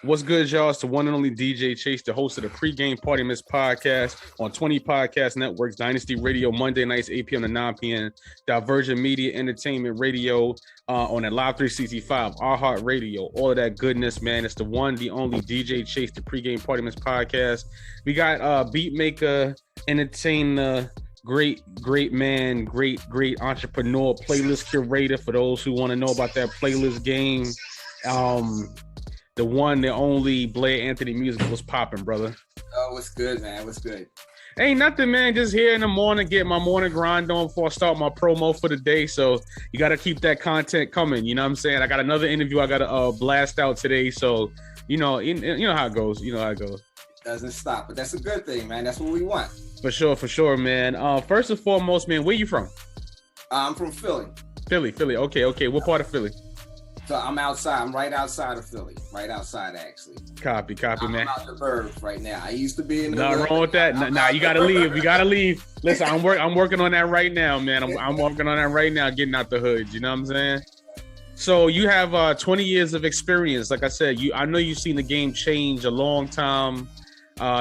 What's good, y'all? It's the one and only DJ Chase, the host of the Pregame Party Miss podcast on 20 Podcast Networks, Dynasty Radio, Monday nights, 8 p.m. to 9 p.m., Divergent Media Entertainment Radio on at Live 365, iHeart Radio, all of that goodness, man. It's the one, the only DJ Chase, the Pregame Party Miss podcast. We got beat maker, entertainer, great man, great entrepreneur, playlist curator for those who want to know about that playlist game. The one, the only Blair Anthony music was popping, brother. Oh, what's good, man? What's good? Ain't nothing, man. Just here in the morning, get my morning grind on before I start my promo for the day. So you got to keep that content coming. You know what I'm saying? I got another interview I got to blast out today. So, you know how it goes. You know how it goes. Doesn't stop, but that's a good thing, man. That's what we want. For sure, man. First and foremost, man, where you from? I'm from Philly. Philly. Okay. What part of Philly? So I'm outside. I'm right outside of Philly. Right outside, actually. Copy, man. I'm out the burbs right now. I used to be in the Nothing wrong with that. Nah, you gotta leave. We gotta leave. Listen, I'm working on that right now, man. I'm working on that right now, getting out the hood. You know what I'm saying? So you have 20 years of experience. Like I said, I know you've seen the game change a long time.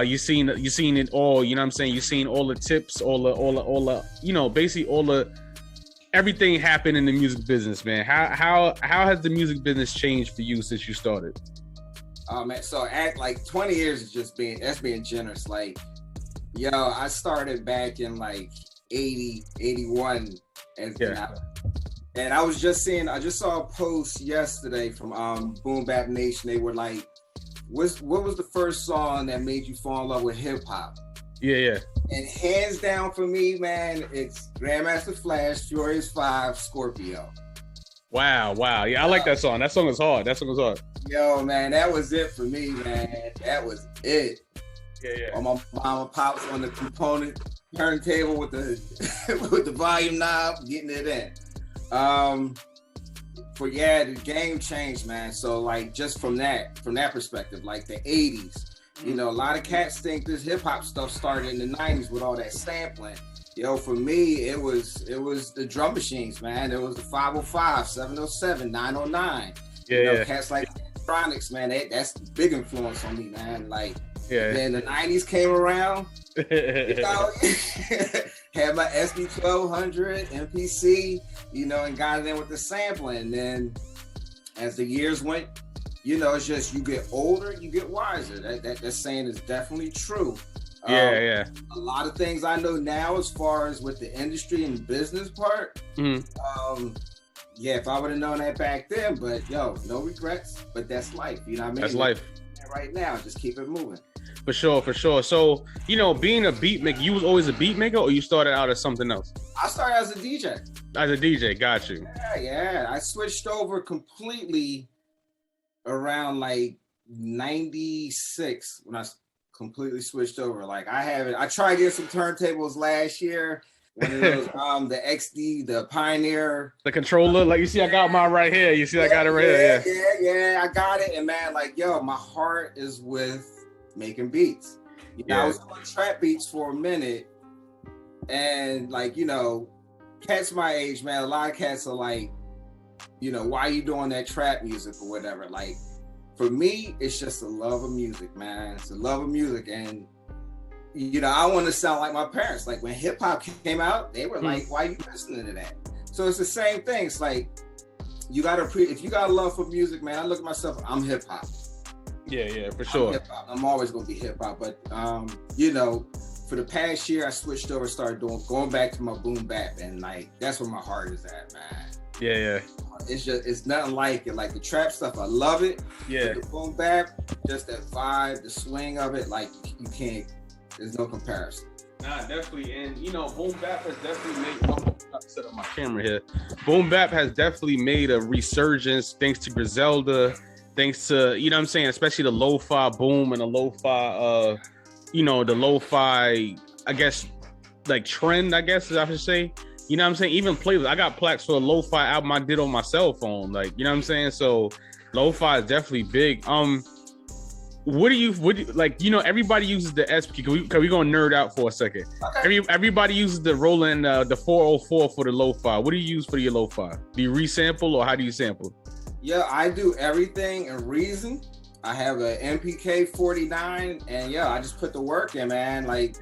You've seen it all. You know what I'm saying? You've seen all the tips, all the basically all the everything happened in the music business, man. How has the music business changed for you since you started? Oh man, so at like 20 years is just that's being generous. Like, I started back in like 80, 81, and I was just I just saw a post yesterday from Boom Bap Nation. They were like, what was the first song that made you fall in love with hip hop? Yeah. And hands down for me, man, it's Grandmaster Flash, Furious 5, Scorpio. Wow. Yeah, I like that song. That song is hard. Yo, man, that was it for me, man. That was it. Yeah. On my mama pops on the component turntable with the with the volume knob, getting it in. The game changed, man. So like just from that perspective, like the 80s. A lot of cats think this hip hop stuff started in the 90s with all that sampling. For me, it was the drum machines, man. It was the 505, 707, 909. Cats like electronics, man. That's a big influence on me, man. Like, then the 90s came around. Had my SB 1200, MPC, and got it in with the sampling. And then as the years went, it's just you get older, you get wiser. That saying is definitely true. A lot of things I know now as far as with the industry and business part. Mm-hmm. If I would have known that back then, but no regrets. But that's life. You know what I mean? That's life. Right now, just keep it moving. For sure. So, being a beat maker, you was always a beat maker or you started out as something else? I started as a DJ. As a DJ, got you. Yeah. I switched over completely around like 96 when I completely switched over. Like I tried to get some turntables last year. One of those the XD, the Pioneer, the controller. Like you see, I got mine right here. You see, I got it right here. Yeah, I got it. And man, like my heart is with making beats. I was doing trap beats for a minute, and like cats my age, man. A lot of cats are like, why are you doing that trap music or whatever? Like, for me, it's just a love of music, man. It's a love of music. And, I want to sound like my parents. Like, when hip hop came out, they were like, why are you listening to that? So it's the same thing. It's like, if you got a love for music, man, I look at myself, I'm hip hop. Yeah, for sure. I'm always going to be hip hop. But, for the past year, I switched over, started going back to my boom bap. And, like, that's where my heart is at, man. Yeah. It's nothing like it. Like the trap stuff, I love it. Yeah. But the boom bap, just that vibe, the swing of it, like you can't. There's no comparison. Nah, definitely. And boom bap has definitely made. I'll set up my camera here. Boom bap has definitely made a resurgence thanks to Griselda, thanks to what I'm saying, especially the lo-fi boom and the lo-fi, the lo-fi, I guess, like trend, I guess, as I should say. You know what I'm saying? Even playlists. I got plaques for a lo-fi album I did on my cell phone. Like, you know what I'm saying? So lo-fi is definitely big. What do you like? Everybody uses the SP. Can we gonna nerd out for a second? Okay. Everybody uses the Roland the 404 for the lo-fi. What do you use for your lo-fi? Do you resample or how do you sample? Yeah, I do everything in Reason. I have a MPK 49, and yeah, I just put the work in, man. Like,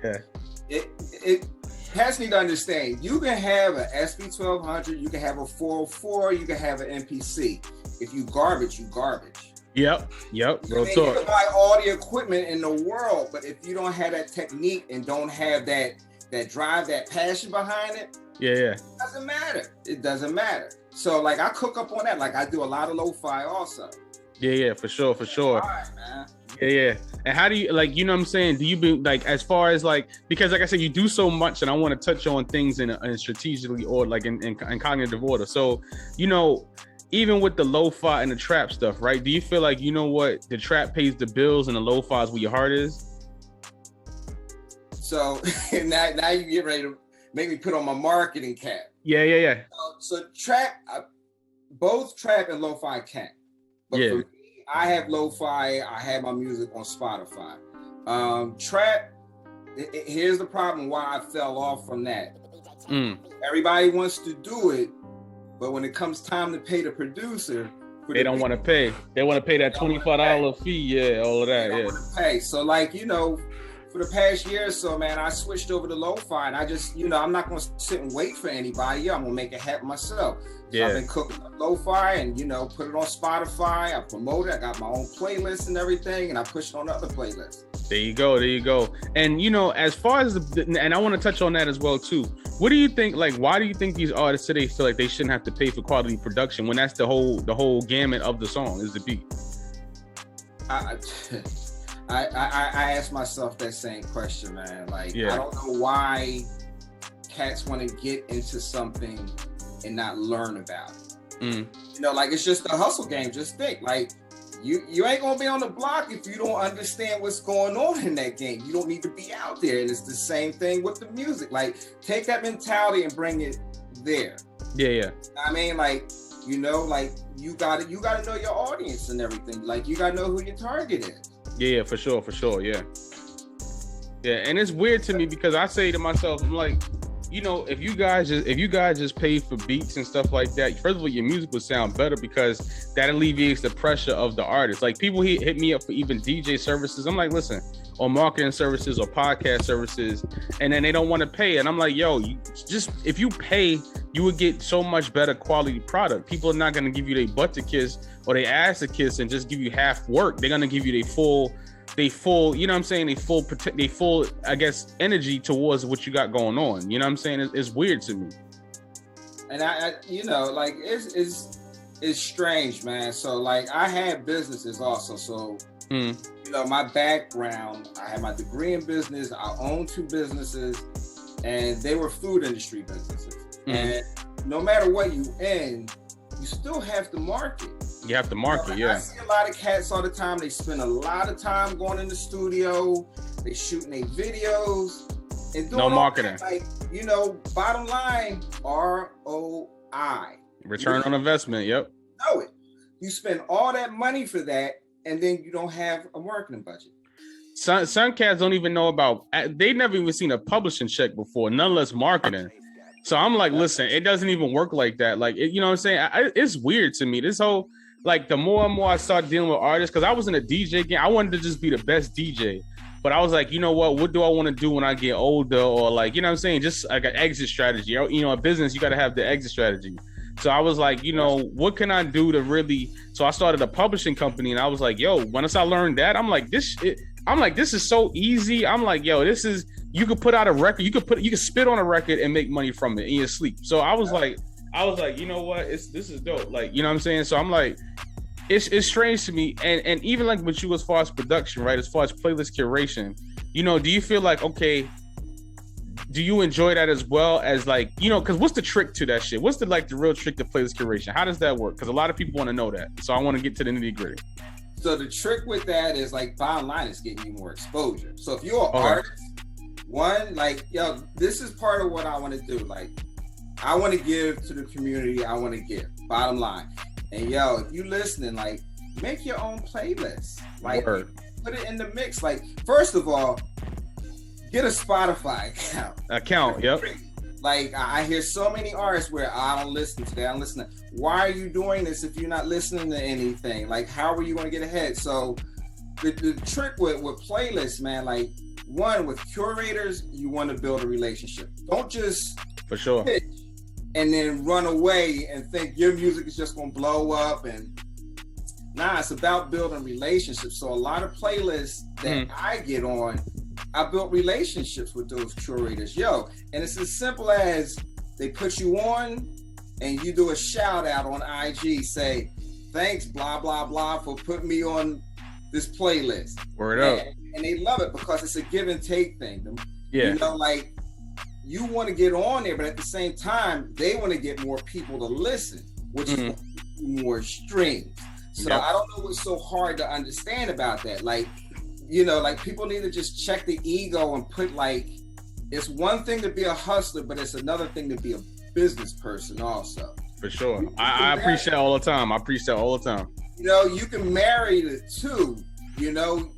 it cats need to understand. You can have an SB1200, you can have a 404, you can have an MPC. If you garbage, you garbage. Yep. Real talk. You can buy all the equipment in the world, but if you don't have that technique and don't have that drive, that passion behind it, it doesn't matter. So like I cook up on that. Like I do a lot of lo-fi also. Yeah, for sure. All right, man. Yeah. And how do you, like, you know what I'm saying? Do you be like, as far as like, because like I said, you do so much, and I want to touch on things in strategically or like in cognitive order. So, you know, even with the lo-fi and the trap stuff, right? Do you feel like, you know what, the trap pays the bills and the lo-fi is where your heart is? So now you get ready to make me put on my marketing cap. Yeah. So trap, both trap and lo-fi can. But for me, I have lo-fi. I have my music on Spotify. Trap, here's the problem why I fell off from that. Everybody wants to do it, but when it comes time to pay the producer, they don't want to pay. They want to pay that $25 fee. Yeah, all of that. They don't want to pay. So like, you know, for the past year or so, man, I switched over to lo-fi, and I just, you know, I'm not going to sit and wait for anybody. Yeah, I'm going to make it happen myself. So I've been cooking up lo-fi and, you know, put it on Spotify. I promote it. I got my own playlist and everything, and I push it on other playlists. There you go. And, you know, as far as and I want to touch on that as well, too. What do you think, like, why do you think these artists today feel like they shouldn't have to pay for quality production when that's the whole gamut of the song is the beat? I ask myself that same question, man. Like, I don't know why cats want to get into something and not learn about it. You know, like, it's just a hustle game. Just think, like, you ain't gonna be on the block if you don't understand what's going on in that game. You don't need to be out there. And it's the same thing with the music. Like, take that mentality and bring it there. Yeah. I mean, like, you know, like, you gotta know your audience and everything. Like, you gotta know who your target is. Yeah, for sure. Yeah, and it's weird to me because I say to myself, I'm like, you know, if you guys just pay for beats and stuff like that, first of all, your music would sound better because that alleviates the pressure of the artist. Like, people hit me up for even DJ services. I'm like, listen, or marketing services or podcast services, and then they don't want to pay. And I'm like, yo, if you pay, you would get so much better quality product. People are not going to give you their butt to kiss or their ass to kiss and just give you half work. They're going to give you their full, you know what I'm saying? They full, I guess, energy towards what you got going on. You know what I'm saying? It's weird to me. And I you know, like, it's strange, man. So like, I had businesses also. So, you know, my background, I had my degree in business. I owned 2 businesses, and they were food industry businesses. And no matter what you in, you still have to market. You have to market, I see a lot of cats all the time. They spend a lot of time going in the studio. They shooting their videos and doing no marketing. That, like, you know, bottom line, ROI. Return on investment. Yep. Know it. You spend all that money for that, and then you don't have a marketing budget. Some cats don't even know about. They never even seen a publishing check before, none less marketing. So I'm like, listen, it doesn't even work like that. Like, you know what I'm saying? It's weird to me. This whole, like, the more and more I start dealing with artists, because I was in a DJ game, I wanted to just be the best DJ. But I was like, you know what do I want to do when I get older? Or, like, you know what I'm saying? Just like an exit strategy. You know, a business, you got to have the exit strategy. So I was like, you know, what can I do to really? So I started a publishing company, and I was like, yo, once I learned that, I'm like, this is so easy. I'm like, yo, this is, you could put out a record, you could spit on a record and make money from it in your sleep. So I was like, you know what, this is dope. Like, you know what I'm saying? So I'm like, it's strange to me. And even like with you, as far as production, right? As far as playlist curation, you know, do you feel like, okay, do you enjoy that as well as, like, you know, because what's the trick to that shit? What's the real trick to playlist curation? How does that work? Because a lot of people want to know that. So I want to get to the nitty gritty. So the trick with that is, like, bottom line is getting you more exposure. So if you're an artist, one, like, yo, this is part of what I want to do. Like, I want to give to the community. I want to give, bottom line. And yo, if you listening, like, make your own playlist. Like, put it in the mix. Like, first of all, get a Spotify account. Yep. Like I hear so many artists where I don't listen to that. I don't listen to. Why are you doing this if you're not listening to anything? Like, how are you going to get ahead? So the trick with playlists, man, like one with curators, you want to build a relationship. Don't just for sure pitch and then run away and think your music is just going to blow up. And nah, it's about building relationships. So a lot of playlists that I get on, I built relationships with those curators, and it's as simple as they put you on and you do a shout out on IG, say, thanks, blah, blah, blah, for putting me on this playlist. Word up. And they love it because it's a give and take thing. Yeah. You know, like you want to get on there, but at the same time, they want to get more people to listen, which is more streams. So I don't know what's so hard to understand about that. Like, you know, like people need to just check the ego and put like, it's one thing to be a hustler, but it's another thing to be a business person also. For sure. I appreciate that all the time. I preach that all the time. You know, you can marry the two, you know,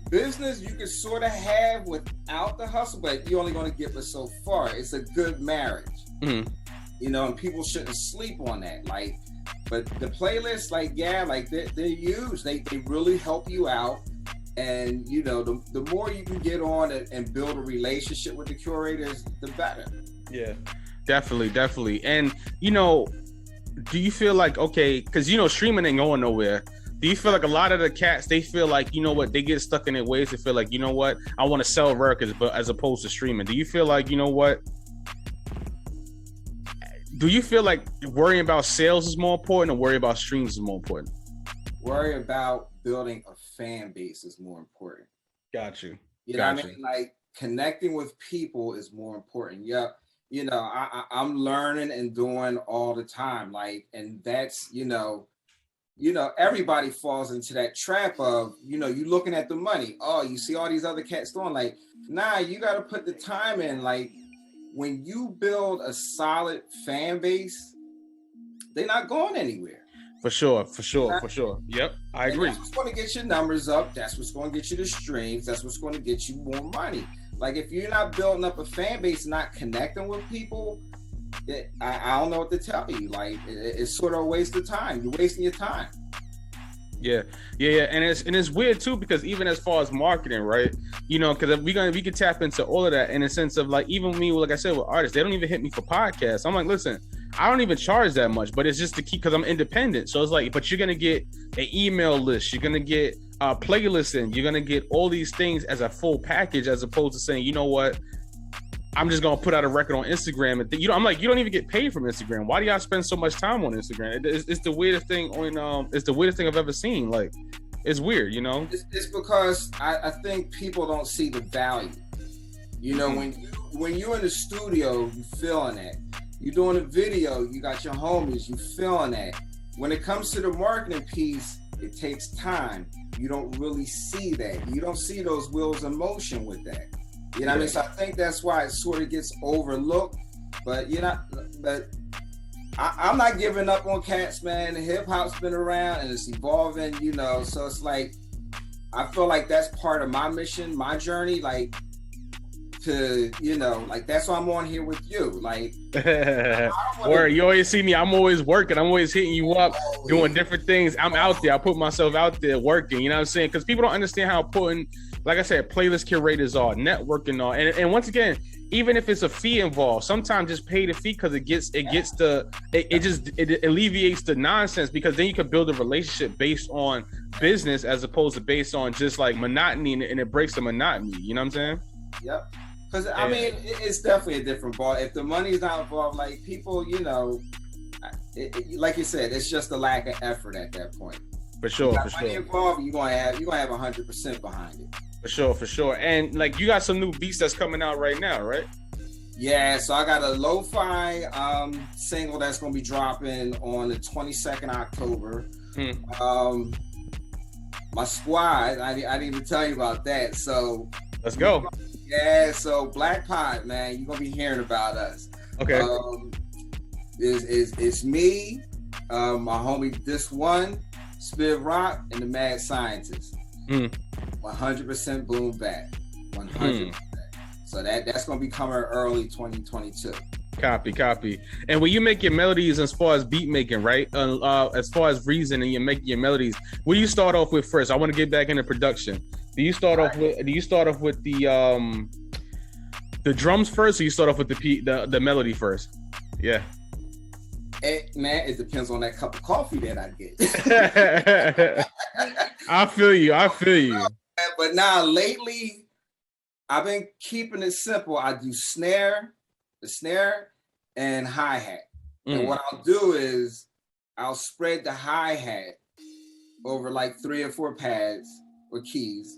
business you can sort of have without the hustle, but you're only going to get but so far. It's a good marriage, you know, and people shouldn't sleep on that. Like, but the playlists, like, yeah, like they're used. They really help you out. And, you know, the more you can get on and build a relationship with the curators, the better. Yeah, definitely. And, you know, do you feel like, okay, because, you know, streaming ain't going nowhere. Do you feel like a lot of the cats, they feel like, you know what, they get stuck in their ways. They feel like, you know what, I want to sell records, but as opposed to streaming. Do you feel like, you know what, do you feel like worrying about sales is more important or worry about streams is more important? Worry about building a fan base is more important. Got you. You know what I mean? Like connecting with people is more important. Yeah. You know, I'm learning and doing all the time. Like, and that's, you know, everybody falls into that trap of, you know, you looking at the money. Oh, you see all these other cats doing, like, nah, you got to put the time in. Like when you build a solid fan base, they're not going anywhere. For sure. Yep, I agree. That's what's going to get your numbers up. That's what's going to get you the streams. That's what's going to get you more money. Like if you're not building up a fan base, not connecting with people, I don't know what to tell you. Like it's sort of a waste of time. You're wasting your time. Yeah. And it's weird too, because even as far as marketing, right? You know, because we can tap into all of that in a sense of like, even me, like I said, with artists, they don't even hit me for podcasts. I'm like, listen, I don't even charge that much, but it's just to keep, because I'm independent. So it's like, but you're gonna get an email list, you're gonna get a playlist in, you're gonna get all these things as a full package, as opposed to saying, you know what, I'm just gonna put out a record on Instagram. And you know, I'm like, you don't even get paid from Instagram. Why do y'all spend so much time on Instagram? It's the weirdest thing on. It's the weirdest thing I've ever seen. Like, it's weird, you know. It's because I think people don't see the value. You know, when you're in the studio, you feeling that. You're doing a video, you got your homies, you feeling that. When it comes to the marketing piece, it takes time. You don't really see that. You don't see those wheels in motion with that. You know what I mean? So I think that's why it sort of gets overlooked. But I'm not giving up on cats, man. Hip hop's been around and it's evolving, you know. So it's like I feel like that's part of my mission, my journey, like to, you know, like that's why I'm on here with you. Like or you always see me, I'm always working, I'm always hitting you up, doing different things. I'm out there, I put myself out there working, you know what I'm saying? Because people don't understand how important, like I said, playlist curators are, networking are, and once again, even if it's a fee involved, sometimes just pay the fee because it alleviates the nonsense, because then you can build a relationship based on business as opposed to based on just like monotony, and it breaks the monotony. You know what I'm saying? Yep. Because I mean, it's definitely a different ball. If the money's not involved, like people, you know, like you said, it's just a lack of effort at that point. For sure. Money involved, you're gonna have 100% behind it. For sure. And like you got some new beats that's coming out right now, right? Yeah, so I got a lo-fi single that's gonna be dropping on the 22nd October. My squad, I didn't even tell you about that. So let's go. Yeah, so Black Pod, man, you're gonna be hearing about us. Okay. It's me, my homie This One, Spirit Rock, and the Mad Scientist. 100% boom back. 100%. So that's gonna be coming early 2022. Copy. And when you make your melodies, as far as beat making, right? As far as reason, and you're making your melodies, what do you start off with first? I want to get back into production. Do you start off with the drums first, or you start off with the melody first? Yeah. Man, it depends on that cup of coffee that I get. I feel you. But now lately, I've been keeping it simple. I do the snare and hi-hat. And what I'll do is I'll spread the hi-hat over like 3 or 4 pads or keys.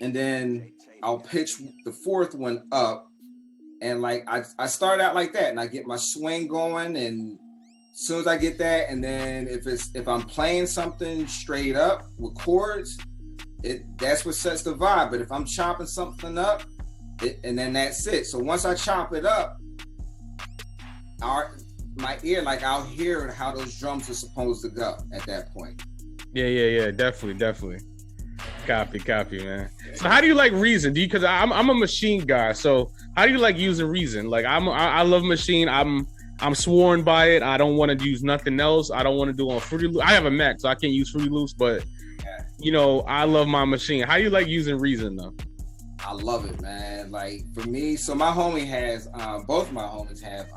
And then I'll pitch the 4th one up. And like I start out like that, and I get my swing going, and as soon as I get that, and then if I'm playing something straight up with chords, that's what sets the vibe. But if I'm chopping something up, and then that's it. So once I chop it up, my ear, like I'll hear how those drums are supposed to go at that point. Yeah, definitely. Copy, man. So how do you like Reason? Because I'm a Machine guy. So how do you like using Reason? Like I love Machine. I'm sworn by it. I don't want to use nothing else. I don't want to do on Fruity Loops. I have a Mac, so I can't use Fruity Loops. But I love my Machine. How do you like using Reason though? I love it, man. Like for me, so my homie has both of my homies have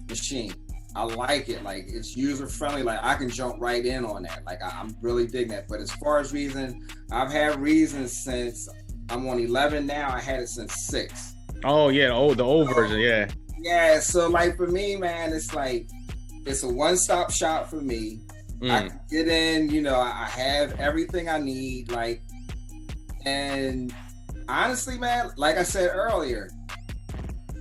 Machine. I like it. Like it's user friendly. Like I can jump right in on that. Like I'm really digging that. But as far as Reason, I've had Reason since I'm on 11 now. I had it since 6. Oh yeah, the old version, yeah. Yeah. So like for me, man, it's like it's a one-stop shop for me. I can get in. I have everything I need. Like, and honestly, man, like I said earlier,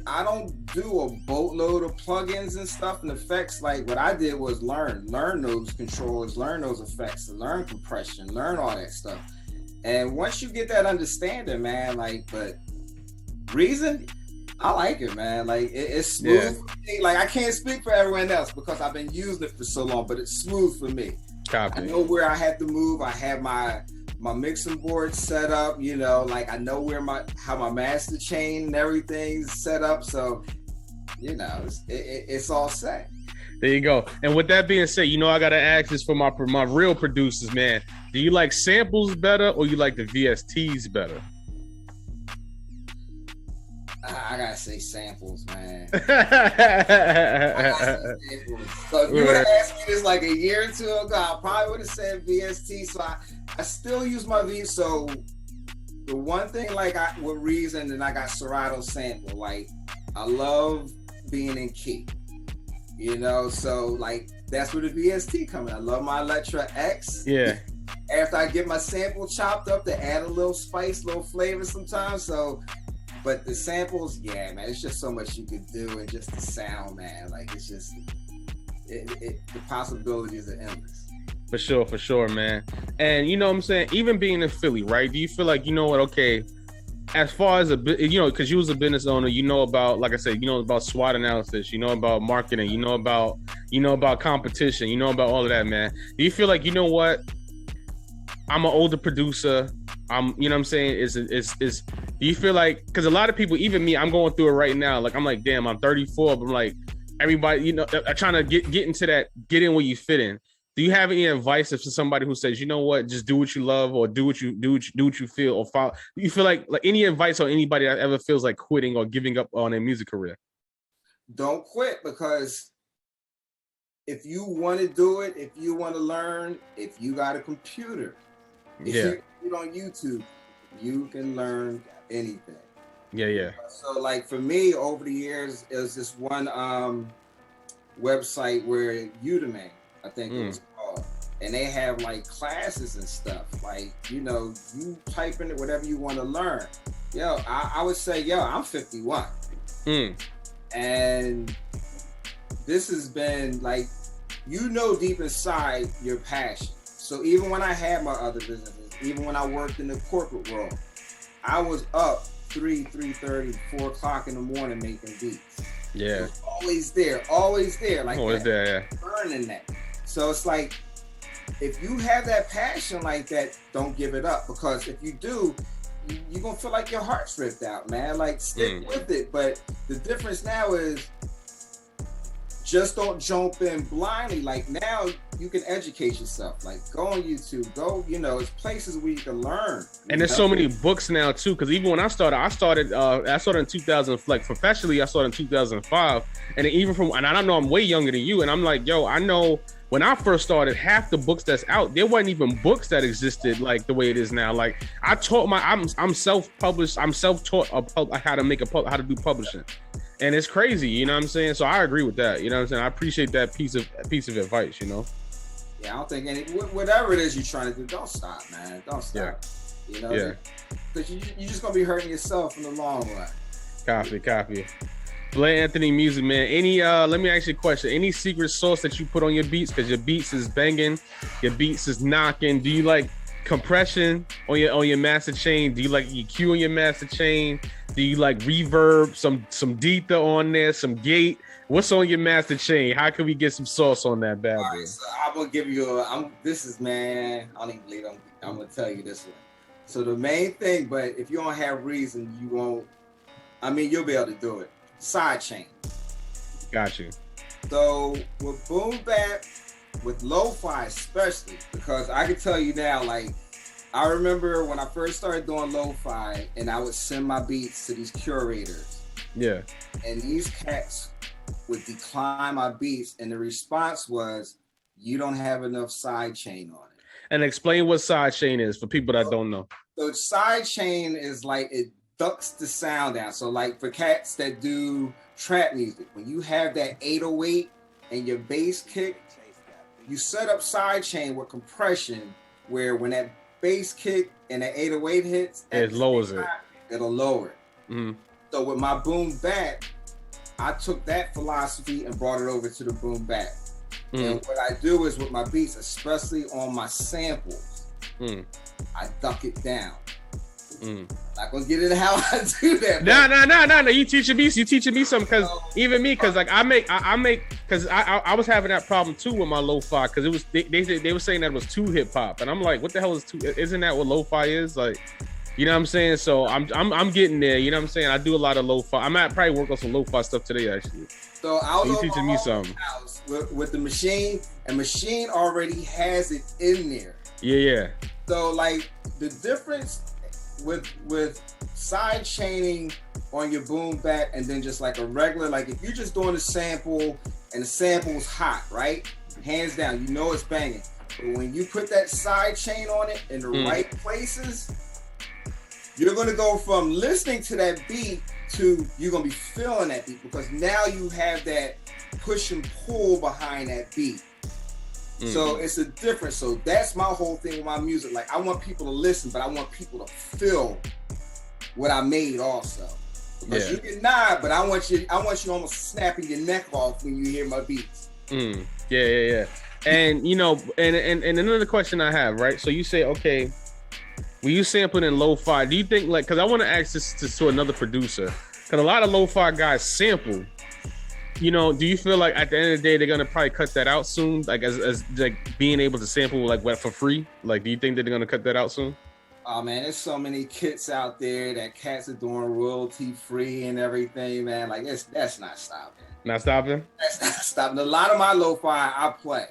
I don't do a boatload of plugins and stuff and effects. Like what I did was learn those controllers, learn those effects, learn compression, learn all that stuff. And once you get that understanding, man, but Reason, I like it, man. Like it's smooth for me. Like I can't speak for everyone else because I've been using it for so long, but it's smooth for me. Copy. I know where I have to move. I have my mixing board set up, like I know how my master chain and everything's set up. So, it's all set. There you go. And with that being said, I got to ask this for my real producers, man. Do you like samples better or you like the VSTs better? I gotta say samples, man. So if you would have asked me this like a year or two ago, I probably would have said VST. So I still use my V. So the one thing with Reason, and I got Serato sample. Like I love being in key, So like that's where the VST comes in. I love my Electra X. Yeah. After I get my sample chopped up to add a little spice, little flavor sometimes. So. But the samples, yeah, man, it's just so much you could do, and just the sound, man. Like it's just, the possibilities are endless. For sure, man. And you know what I'm saying? Even being in Philly, right? Do you feel like, okay, as far as because you was a business owner, about, like I said, about SWOT analysis, about marketing, about competition, about all of that, man. Do you feel like, what? I'm an older producer. I'm, what I'm saying is do you feel like, because a lot of people, even me, I'm going through it right now. Like, I'm like, damn, I'm 34, but I'm like, everybody, I'm trying to get into that, get in where you fit in. Do you have any advice for somebody who says, just do what you love, or do what you feel, or follow? Do you feel like any advice on anybody that ever feels like quitting or giving up on their music career? Don't quit, because if you want to do it, if you want to learn, if you got a computer, if you get on YouTube, you can learn anything. Yeah. So like for me, over the years, it was this one website where Udemy, I think it was called, and they have like classes and stuff. Like, you type in it, whatever you want to learn. I would say, I'm 51. And this has been like, deep inside your passion. So even when I had my other businesses, even when I worked in the corporate world, I was up 3:30, 4 o'clock in the morning making beats. Yeah. Always there. Like always that. There, yeah. Learning that. So it's like, if you have that passion like that, don't give it up, because if you do, you're gonna feel like your heart's ripped out, man. Like, stick with it. But the difference now is just don't jump in blindly. Like, now you can educate yourself. Like, go on YouTube, there's places where you can learn. And there's so many books now too. Because even when I started in 2000. Like professionally, I started in 2005. And and I don't know, I'm way younger than you. And I'm like, yo, I know when I first started, half the books that's out, there wasn't even books that existed like the way it is now. Like, I taught I'm self-published. I'm self-taught how to do publishing. And it's crazy, you know what I'm saying? So I agree with that, you know what I'm saying? I appreciate that piece of advice, you know? Yeah, I don't think whatever it is you're trying to do, don't stop, man. Don't stop. Yeah. You know? Because you're just going to be hurting yourself in the long run. Copy. Blair Anthony Music, man. Let me ask you a question. Any secret sauce that you put on your beats? Because your beats is banging, your beats is knocking. Do you like compression on your master chain? Do you like EQ on your master chain? Do you like reverb, some detha on there, some gate? What's on your master chain? How can we get some sauce on that bad boy? All right, so I'm gonna give you man, I don't even believe I'm gonna tell you this one. So the main thing, but if you don't have reason, you won't. I mean, you'll be able to do it. Side chain. Got you. So with boom bap, with lo-fi especially, because I can tell you now, like, I remember when I first started doing lo-fi and I would send my beats to these curators. Yeah. And these cats would decline my beats, and the response was, you don't have enough side chain on it. And explain what side chain is for people that don't know. So side chain is like, it ducks the sound down. So like for cats that do trap music, when you have that 808 and your bass kick, you set up side chain with compression where when that bass kick and that 808 hits, it lowers it. It'll lower it. Mm-hmm. So with my boom bap, I took that philosophy and brought it over to the boom bap. Mm-hmm. And what I do is with my beats, especially on my samples, I duck it down. Not gonna get into how I do that. No. You teaching me something, because even me, because like I make because I was having that problem too with my lo-fi, because it was they were saying that it was too hip hop, and I'm like, what the hell is too? Isn't that what lo-fi is? Like, you know what I'm saying? So I'm getting there. You know what I'm saying? I do a lot of lo-fi. I might probably work on some lo-fi stuff today actually. So you teaching me something with the machine, and machine already has it in there. Yeah. So like the difference with side chaining on your boom bap and then just like a regular, like if you're just doing a sample and the sample's hot, right? Hands down, you know it's banging. But when you put that side chain on it in the right places, you're gonna go from listening to that beat to you're gonna be feeling that beat, because now you have that push and pull behind that beat. So it's a difference. So that's my whole thing with my music. Like, I want people to listen, but I want people to feel what I made also. Because you can nod, but I want you almost snapping your neck off when you hear my beats. Yeah. And you know, and another question I have, right? So you say, okay, when you sampling in lo-fi, do you think, like, because I want to ask this to another producer, because a lot of lo-fi guys sample. You know, do you feel like at the end of the day they're gonna probably cut that out soon? Like as like being able to sample like what for free? Like, do you think that they're gonna cut that out soon? Oh man, there's so many kits out there that cats are doing royalty free and everything, man. Like that's not stopping. Not stopping? That's not stopping. A lot of my lo-fi I play.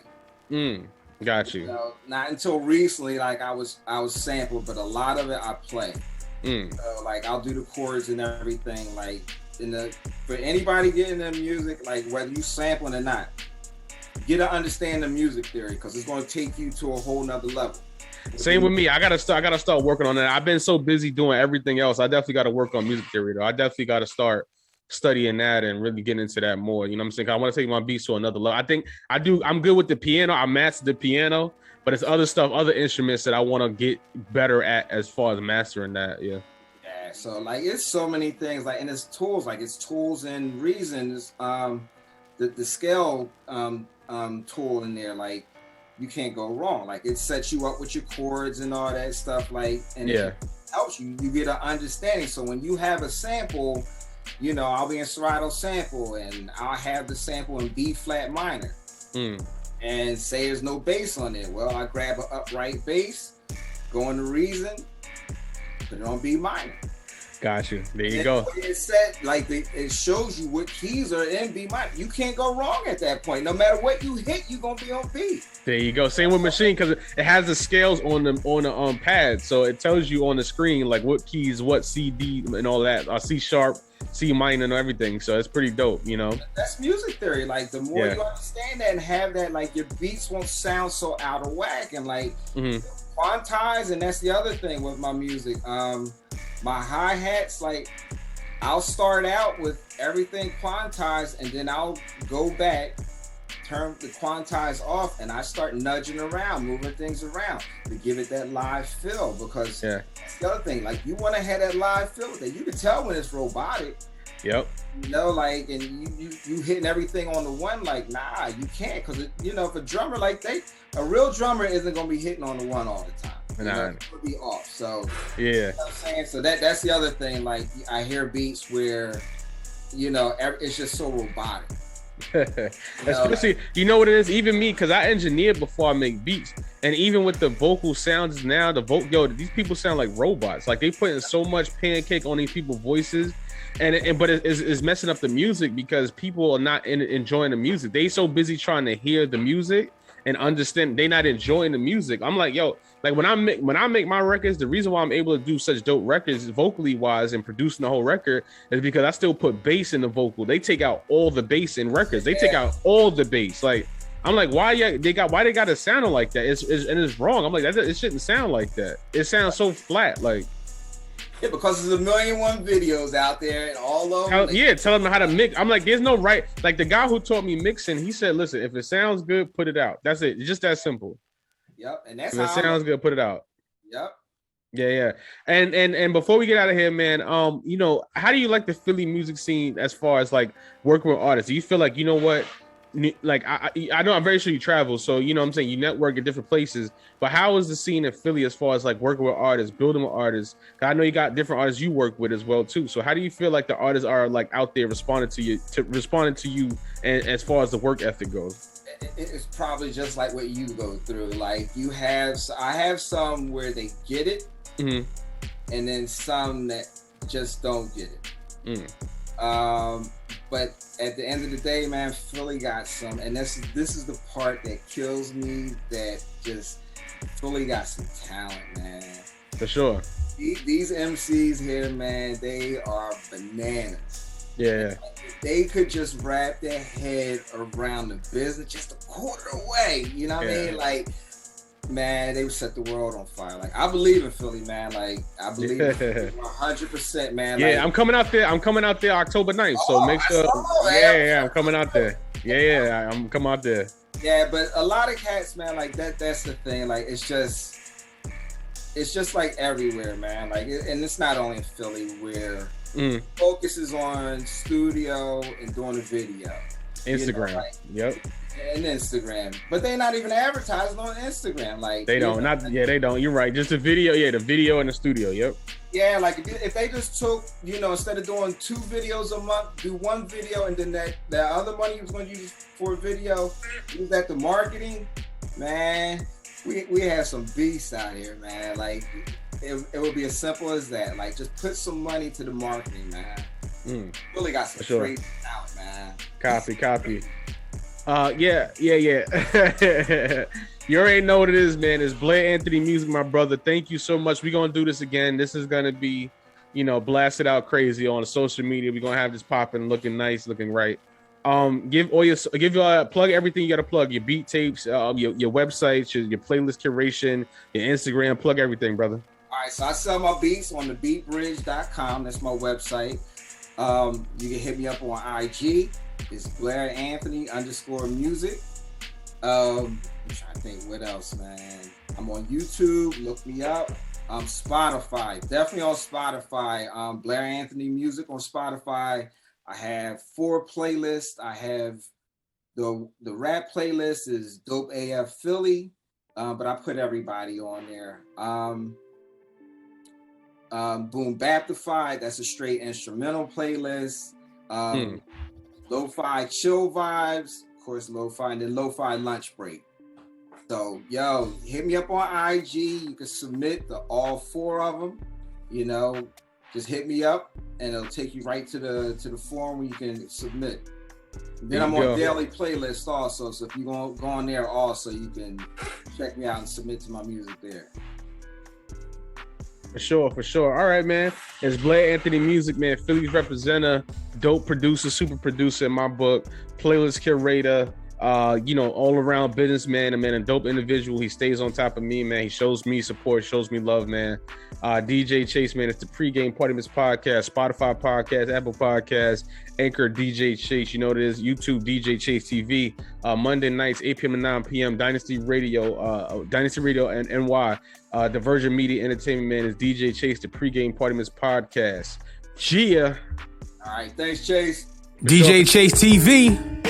Got you. You know, not until recently, like I was sampled, but a lot of it I play. So like I'll do the chords and everything, like. For anybody getting the music, like whether you sampling or not, get to understand the music theory, because it's going to take you to a whole nother level. Same with me. I gotta start working on that. I've been so busy doing everything else. I definitely got to work on music theory though. I definitely got to start studying that and really get into that more. You know what I'm saying? I want to take my beats to another level. I think I'm good with the piano. I mastered the piano, but it's other stuff, other instruments that I want to get better at as far as mastering that. Yeah. So like it's so many things, like, and it's tools and reasons. The scale tool in there, like you can't go wrong. Like it sets you up with your chords and all that stuff. Like, and it helps you. You get an understanding. So when you have a sample, you know, I'll be in Serato sample and I'll have the sample in B flat minor, and say there's no bass on it. Well, I grab an upright bass, go in the reason. put it on B minor. Got you. There you go. It's set like it shows you what keys are in B minor. You can't go wrong at that point. No matter what you hit, you're gonna be on B. There you go. Same with machine, because it has the scales on the pad, so it tells you on the screen like what keys, what C, D, and all that. C sharp, C minor, and everything. So it's pretty dope, you know. That's music theory. Like the more you understand that and have that, like your beats won't sound so out of whack and like quantize. And that's the other thing with my music. My hi-hats, like I'll start out with everything quantized and then I'll go back, turn the quantize off, and I start nudging around, moving things around to give it that live feel, because that's the other thing. Like you want to have that live feel with it. You can tell when it's robotic. Yep. You know, like, and you hitting everything on the one, like, nah, you can't, because you know, if a drummer a real drummer isn't gonna be hitting on the one all the time. It'll be off. So you know what I'm saying? So that's the other thing. Like I hear beats where, you know, it's just so robotic. Especially, you know what it is? Even me, because I engineer before I make beats, and even with the vocal sounds now, these people sound like robots. Like they putting so much pancake on these people's voices, but it's messing up the music because people are not enjoying the music. They so busy trying to hear the music and understand they not enjoying the music. I'm like, yo, like when I make my records, the reason why I'm able to do such dope records vocally wise and producing the whole record is because I still put bass in the vocal. They take out all the bass in records. They take out all the bass. Like I'm like, why they got it sounding like that? It's wrong. I'm like, it shouldn't sound like that. It sounds so flat. Like because there's 1,000,001 videos out there and all of them. Tell them how to mix. I'm like, there's no right. Like the guy who taught me mixing, he said, listen, if it sounds good, put it out. That's it. It's just that simple. Yep, and that's if it sounds good, put it out. Yep. Yeah. And before we get out of here, man, you know, how do you like the Philly music scene as far as like working with artists? Do you feel like, you know what, like I know I'm very sure you travel, so you know what I'm saying, you network at different places, but how is the scene in Philly as far as like working with artists, building with artists? I know you got different artists you work with as well too. So how do you feel like the artists are like out there responding to you and as far as the work ethic goes? It's probably just like what you go through. Like I have some where they get it, and then some that just don't get it. But at the end of the day, man, Philly got some, and this is the part that kills me. That just Philly got some talent, man. For sure. These MCs here, man, they are bananas. Yeah. They could just wrap their head around the business just a quarter away. You know what I mean? Like, man, they would set the world on fire. Like, I believe in Philly, man. Like, I believe in 100%, man. Yeah, like, I'm coming out there October 9th. So make sure. I'm coming out there. I'm coming out there. Yeah, but a lot of cats, man, like that's the thing. Like, it's just like everywhere, man. Like, and it's not only in Philly where focuses on studio and doing the video. Instagram. You know, like, yep. And Instagram. But they're not even advertising on Instagram. Like they don't. They don't. You're right. Just the video, the video and the studio. Yep. Yeah, like if they just took, you know, instead of doing 2 videos a month, do 1 video, and then that other money you was going to use for a video, use that to marketing, man. We have some beasts out here, man. Like it would be as simple as that. Like just put some money to the marketing, man. Really got some crazy talent, man. Copy. Yeah. You already know what it is, man. It's Blair Anthony Music, my brother. Thank you so much. We're gonna do this again. This is gonna be, you know, blasted out crazy on social media. We're gonna have this popping, looking nice, looking right. Give plug everything you gotta plug, your beat tapes, your websites, your playlist curation, your Instagram, plug everything, brother. All right, so I sell my beats on thebeatbridge.com. That's my website. You can hit me up on IG. It's Blair Anthony _music. I'm trying to think what else, man. I'm on YouTube. Look me up. Spotify, definitely on Spotify. Blair Anthony Music on Spotify. I have 4 playlists. I have the rap playlist is Dope AF Philly, but I put everybody on there. Boom Baptified, that's a straight instrumental playlist. Lo-fi chill vibes, of course, lo-fi, and then lo-fi lunch break. So, yo, hit me up on IG. You can submit all 4 of them. you know, just hit me up and it'll take you right to the form where you can submit. Then I'm on daily playlist also, so if you go on there also, you can check me out and submit to my music there. For sure. All right, man. It's Blair Anthony Music, man. Philly's representative, dope producer, super producer in my book, playlist curator, all around businessman, and man, a dope individual. He stays on top of me, man. He shows me support, shows me love, man. DJ Chase, man. It's the pregame Party Miss podcast, Spotify podcast, Apple podcast, Anchor DJ Chase. You know what it is. YouTube DJ Chase TV. Monday nights, 8 p.m. to 9 p.m. Dynasty Radio and NY. The Virgin Media Entertainment, man, is DJ Chase, the pregame Party Miss podcast. Gia. All right, thanks, Chase. DJ Chase TV.